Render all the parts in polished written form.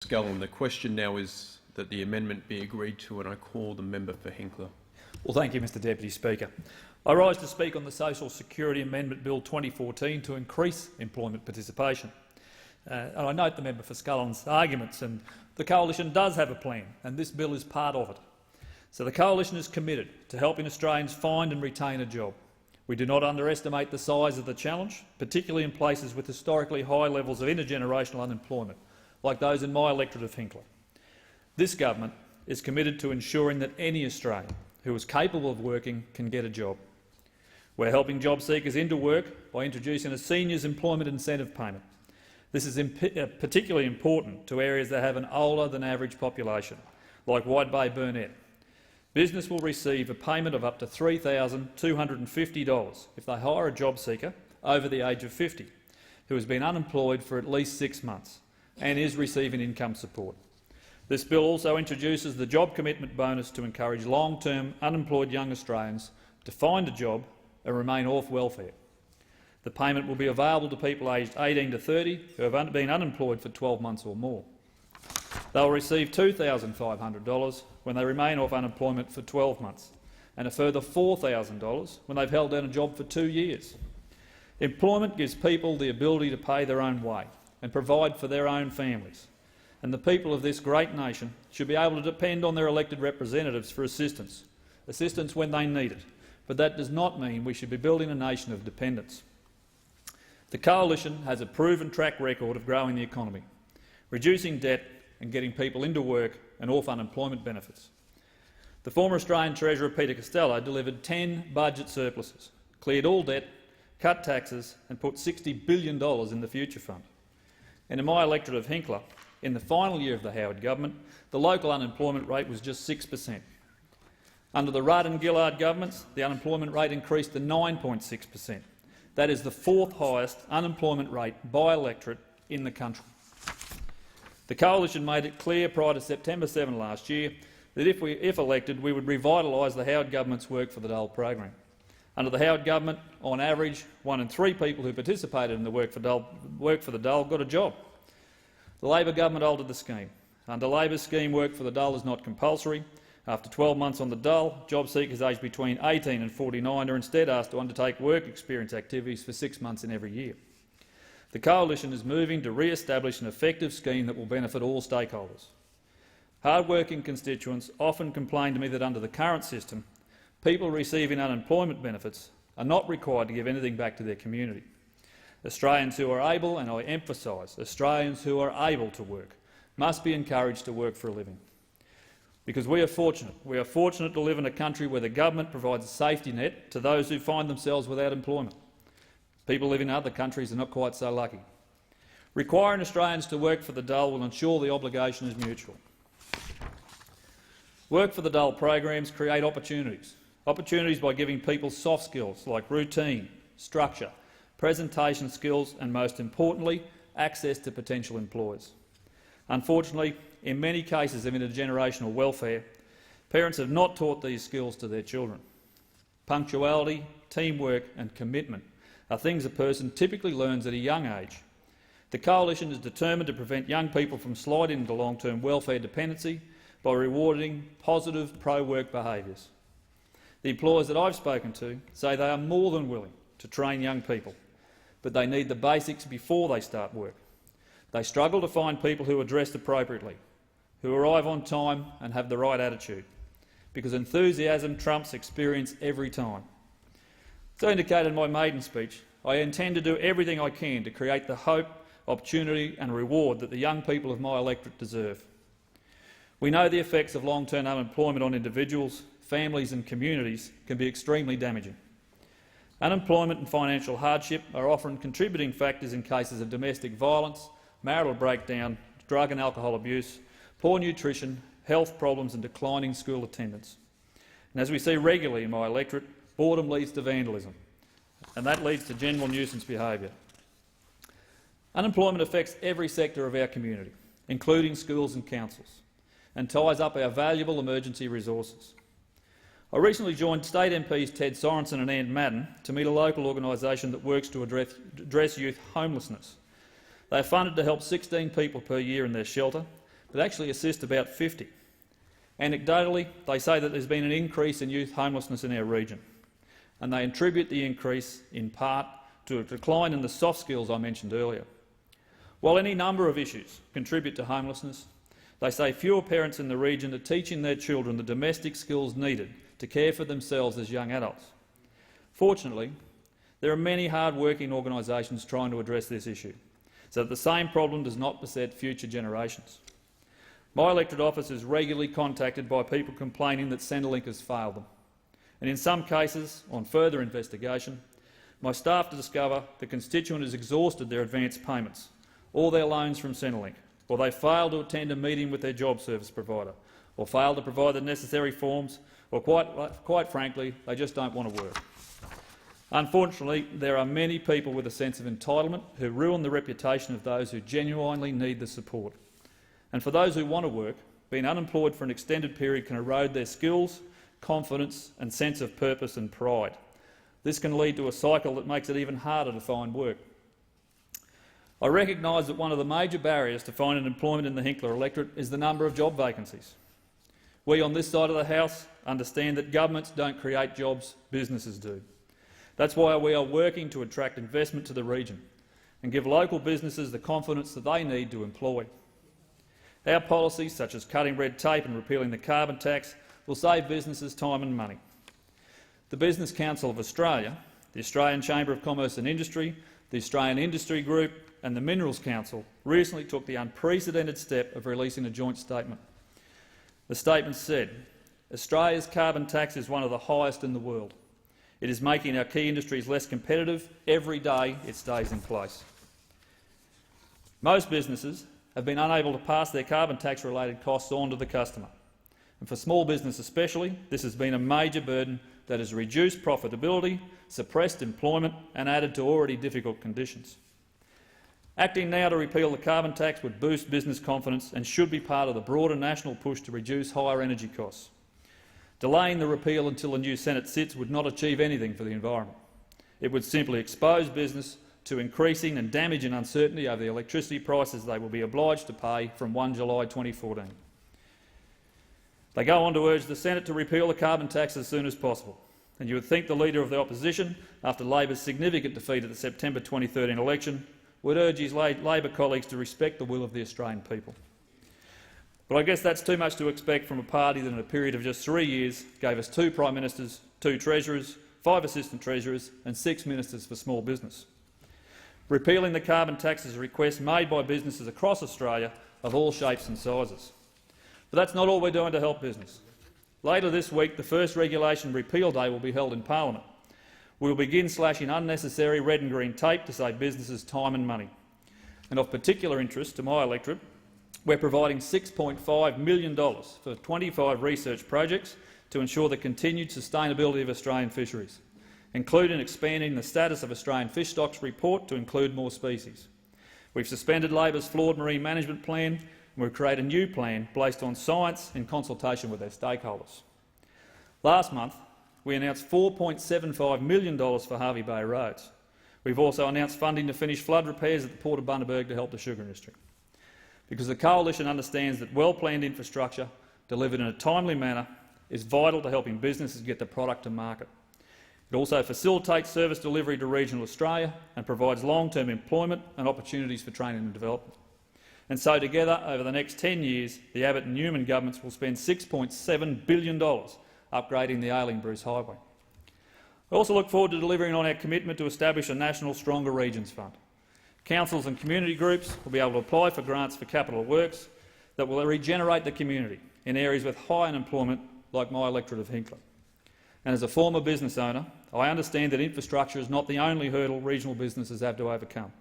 Scullin. The question now is that the amendment be agreed to, and I call the member for Hinkler. Well, thank you, Mr Deputy Speaker. I rise to speak on the Social Security Amendment Bill 2014 to increase employment participation. And I note the member for Scullin's arguments, and the Coalition does have a plan, and this bill is part of it. So the Coalition is committed to helping Australians find and retain a job. We do not underestimate the size of the challenge, particularly in places with historically high levels of intergenerational unemployment, like those in my electorate of Hinkler. This government is committed to ensuring that any Australian who is capable of working can get a job. We're helping job seekers into work by introducing a seniors employment incentive payment. This is particularly important to areas that have an older than average population, like Wide Bay Burnett. Business will receive a payment of up to $3,250 if they hire a job seeker over the age of 50 who has been unemployed for at least 6 months and is receiving income support. This bill also introduces the job commitment bonus to encourage long-term unemployed young Australians to find a job and remain off welfare. The payment will be available to people aged 18 to 30 who have been unemployed for 12 months or more. They will receive $2,500 when they remain off unemployment for 12 months and a further $4,000 when they've held down a job for 2 years. Employment gives people the ability to pay their own way and provide for their own families, and the people of this great nation should be able to depend on their elected representatives for assistance when they need it, but that does not mean we should be building a nation of dependence. The Coalition has a proven track record of growing the economy, reducing debt and getting people into work and off unemployment benefits. The former Australian Treasurer Peter Costello delivered 10 budget surpluses, cleared all debt, cut taxes and put $60 billion in the Future Fund. And in my electorate of Hinkler, in the final year of the Howard government, the local unemployment rate was just 6%. Under the Rudd and Gillard governments, the unemployment rate increased to 9.6%. That is the 4th highest unemployment rate by electorate in the country. The Coalition made it clear prior to September 7 last year that if elected, we would revitalise the Howard government's Work for the Dole program. Under the Howard government, on average, 1 in 3 people who participated in the Work for the Dole got a job. The Labor government altered the scheme. Under Labor's scheme, Work for the Dole is not compulsory. After 12 months on the dole, job seekers aged between 18 and 49 are instead asked to undertake work experience activities for 6 months in every year. The Coalition is moving to re-establish an effective scheme that will benefit all stakeholders. Hard-working constituents often complain to me that under the current system, people receiving unemployment benefits are not required to give anything back to their community. Australians who are able, and I emphasise, Australians who are able to work, must be encouraged to work for a living. Because we are fortunate. We are fortunate to live in a country where the government provides a safety net to those who find themselves without employment. People living in other countries are not quite so lucky. Requiring Australians to work for the dole will ensure the obligation is mutual. Work for the dole programs create opportunities by giving people soft skills like routine, structure, presentation skills and, most importantly, access to potential employers. Unfortunately, in many cases of intergenerational welfare, parents have not taught these skills to their children. Punctuality, teamwork and commitment are things a person typically learns at a young age. The Coalition is determined to prevent young people from sliding into long-term welfare dependency by rewarding positive pro-work behaviours. The employers that I've spoken to say they are more than willing to train young people, but they need the basics before they start work. They struggle to find people who are dressed appropriately, who arrive on time and have the right attitude, because enthusiasm trumps experience every time. As I indicated in my maiden speech, I intend to do everything I can to create the hope, opportunity and reward that the young people of my electorate deserve. We know the effects of long-term unemployment on individuals, families and communities can be extremely damaging. Unemployment and financial hardship are often contributing factors in cases of domestic violence, marital breakdown, drug and alcohol abuse, poor nutrition, health problems and declining school attendance. And as we see regularly in my electorate, boredom leads to vandalism, and that leads to general nuisance behaviour. Unemployment affects every sector of our community, including schools and councils, and ties up our valuable emergency resources. I recently joined State MPs Ted Sorensen and Ann Madden to meet a local organisation that works to address youth homelessness. They are funded to help 16 people per year in their shelter, but actually assist about 50. Anecdotally, they say that there's been an increase in youth homelessness in our region, and they attribute the increase in part to a decline in the soft skills I mentioned earlier. While any number of issues contribute to homelessness, they say fewer parents in the region are teaching their children the domestic skills needed to care for themselves as young adults. Fortunately, there are many hard-working organisations trying to address this issue, so that the same problem does not beset future generations. My electorate office is regularly contacted by people complaining that Centrelink has failed them, and in some cases, on further investigation, my staff discover the constituent has exhausted their advance payments or their loans from Centrelink, or they fail to attend a meeting with their job service provider, or fail to provide the necessary forms, or quite frankly, they just don't want to work. Unfortunately, there are many people with a sense of entitlement who ruin the reputation of those who genuinely need the support. And for those who want to work, being unemployed for an extended period can erode their skills, confidence and sense of purpose and pride. This can lead to a cycle that makes it even harder to find work. I recognise that one of the major barriers to finding employment in the Hinkler electorate is the number of job vacancies. We on this side of the House understand that governments don't create jobs, businesses do. That's why we are working to attract investment to the region and give local businesses the confidence that they need to employ. Our policies, such as cutting red tape and repealing the carbon tax, will save businesses time and money. The Business Council of Australia, the Australian Chamber of Commerce and Industry, the Australian Industry Group and the Minerals Council recently took the unprecedented step of releasing a joint statement. The statement said, "Australia's carbon tax is one of the highest in the world. It is making our key industries less competitive every day it stays in place." Most businesses have been unable to pass their carbon tax-related costs on to the customer. And for small business especially, this has been a major burden that has reduced profitability, suppressed employment and added to already difficult conditions. Acting now to repeal the carbon tax would boost business confidence and should be part of the broader national push to reduce higher energy costs. Delaying the repeal until a new Senate sits would not achieve anything for the environment. It would simply expose business to increasing and damaging uncertainty over the electricity prices they will be obliged to pay from 1 July 2014. They go on to urge the Senate to repeal the carbon tax as soon as possible. And you would think the Leader of the Opposition, after Labor's significant defeat at the September 2013 election, would urge his Labor colleagues to respect the will of the Australian people. But I guess that's too much to expect from a party that in a period of just 3 years gave us 2 Prime Ministers, 2 Treasurers, 5 Assistant Treasurers and 6 Ministers for Small Business. Repealing the carbon tax is a request made by businesses across Australia of all shapes and sizes. But that's not all we're doing to help business. Later this week, the first regulation repeal day will be held in Parliament. We will begin slashing unnecessary red and green tape to save businesses time and money. And of particular interest to my electorate, we're providing $6.5 million for 25 research projects to ensure the continued sustainability of Australian fisheries, including expanding the status of Australian fish stocks report to include more species. We've suspended Labor's flawed marine management plan and we've created a new plan based on science in consultation with their stakeholders. Last month, we announced $4.75 million for Hervey Bay roads. We've also announced funding to finish flood repairs at the Port of Bundaberg to help the sugar industry. Because the Coalition understands that well-planned infrastructure delivered in a timely manner is vital to helping businesses get the product to market. It also facilitates service delivery to regional Australia and provides long-term employment and opportunities for training and development. And so together, over the next 10 years, the Abbott and Newman governments will spend $6.7 billion upgrading the ailing Bruce Highway. I also look forward to delivering on our commitment to establish a national Stronger Regions Fund. Councils and community groups will be able to apply for grants for capital works that will regenerate the community in areas with high unemployment like my electorate of Hinkler. And as a former business owner, I understand that infrastructure is not the only hurdle regional businesses have to overcome.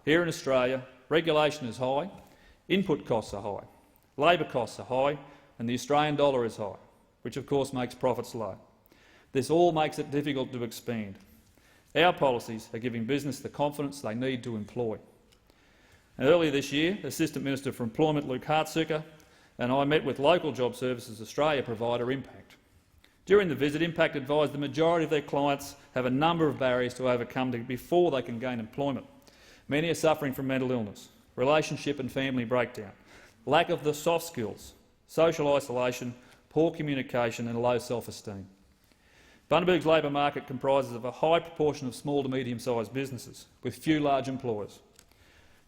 Here in Australia, regulation is high, input costs are high, labour costs are high and the Australian dollar is high, which of course makes profits low. This all makes it difficult to expand. Our policies are giving business the confidence they need to employ. And earlier this year, Assistant Minister for Employment Luke Hartsucker and I met with local Job Services Australia provider Impact. During the visit, Impact advised the majority of their clients have a number of barriers to overcome before they can gain employment. Many are suffering from mental illness, relationship and family breakdown, lack of the soft skills, social isolation, poor communication and low self-esteem. Bundaberg's labour market comprises of a high proportion of small to medium-sized businesses with few large employers.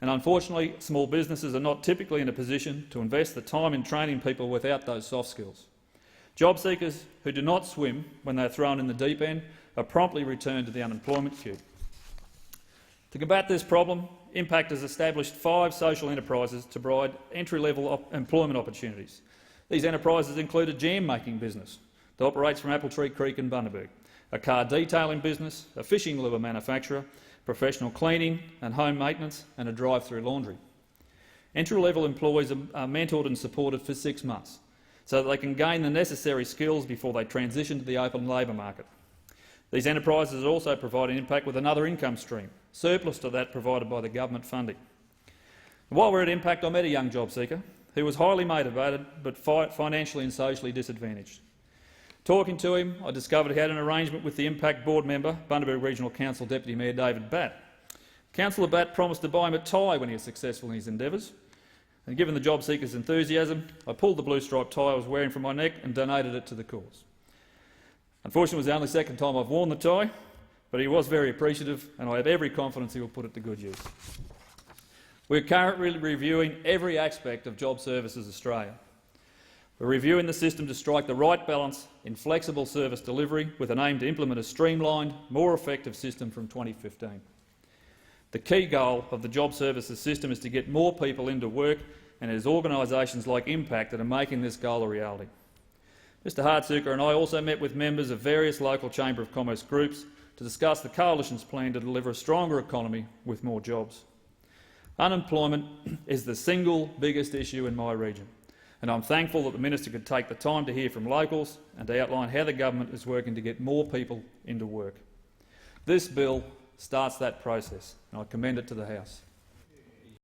And unfortunately, small businesses are not typically in a position to invest the time in training people without those soft skills. Job seekers who do not swim when they are thrown in the deep end are promptly returned to the unemployment queue. To combat this problem, Impact has established 5 social enterprises to provide entry-level employment opportunities. These enterprises include a jam-making business that operates from Appletree Creek in Bundaberg, a car detailing business, a fishing lure manufacturer, professional cleaning and home maintenance, and a drive-through laundry. Entry-level employees are mentored and supported for 6 months so that they can gain the necessary skills before they transition to the open labour market. These enterprises also provide Impact with another income stream, surplus to that provided by the government funding. While we're at Impact, I met a young job seeker who was highly motivated but financially and socially disadvantaged. Talking to him, I discovered he had an arrangement with the Impact board member, Bundaberg Regional Council Deputy Mayor David Batt. Councillor Batt promised to buy him a tie when he was successful in his endeavours, and given the job seeker's enthusiasm, I pulled the blue striped tie I was wearing from my neck and donated it to the cause. Unfortunately, it was the only second time I've worn the tie, but he was very appreciative and I have every confidence he will put it to good use. We're currently reviewing every aspect of Job Services Australia. We're reviewing the system to strike the right balance in flexible service delivery with an aim to implement a streamlined, more effective system from 2015. The key goal of the Job Services system is to get more people into work, and it is organisations like Impact that are making this goal a reality. Mr Hartsuker and I also met with members of various local Chamber of Commerce groups to discuss the Coalition's plan to deliver a stronger economy with more jobs. Unemployment is the single biggest issue in my region, and I'm thankful that the Minister could take the time to hear from locals and to outline how the government is working to get more people into work. This bill starts that process, and I commend it to the House.